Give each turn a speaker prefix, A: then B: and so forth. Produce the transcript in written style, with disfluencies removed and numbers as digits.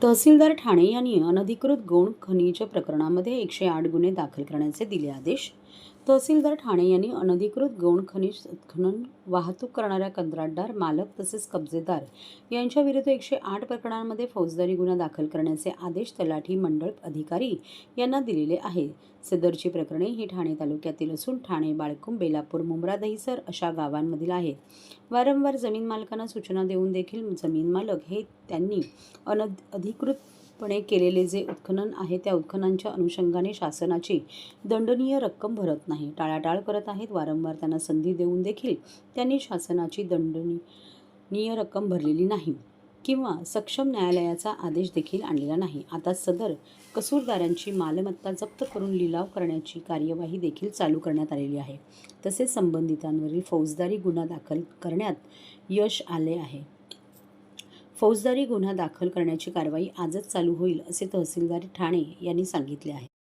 A: तहसीलदार ठाणे यांनी अनधिकृत गौण खनिज प्रकरणामध्ये 108 गुन्हे दाखल करण्याचे दिले आदेश. तहसीलदार ठाणे यांनी अनधिकृत गौण खनिज उत्खनन, वाहतूक करणाऱ्या कंत्राटदार, मालक तसेच कब्जेदार यांच्याविरुद्ध 108 प्रकरणांमध्ये फौजदारी गुन्हा दाखल करण्याचे आदेश तलाठी मंडळ अधिकारी यांना दिलेले आहेत. सदरची प्रकरणे ही ठाणे तालुक्यातील असून ठाणे, बाळकुंभ, बेलापूर, मुंब्रा, दहिसर अशा गावांमधील आहेत. वारंवार जमीन मालकांना सूचना देऊन देखील जमीन मालक हे त्यांनी अधिकृतपणे केलेले जे उत्खनन आहे त्या उत्खननाच्या अनुषंगाने शासनाची दंडनीय रक्कम भरत नाही, टाळाटाळ करत आहेत. वारंवार त्यांना संधी देऊन देखील त्यांनी शासनाची दंडनीय रक्कम भरलेली नाही किंवा सक्षम न्यायालयाचा आदेश देखील आणलेला नाही. आता सदर कसूरदारांची मालमत्ता जप्त करून लिलाव करण्याची कार्यवाही देखील चालू करण्यात आलेली आहे. तसेच संबंधितांवरील फौजदारी गुन्हा दाखल करण्यात यश आले आहे. फौजदारी गुन्हा दाखल करण्याची कारवाई आजच चालू होईल असे तहसीलदार ठाणे यांनी सांगितले आहे.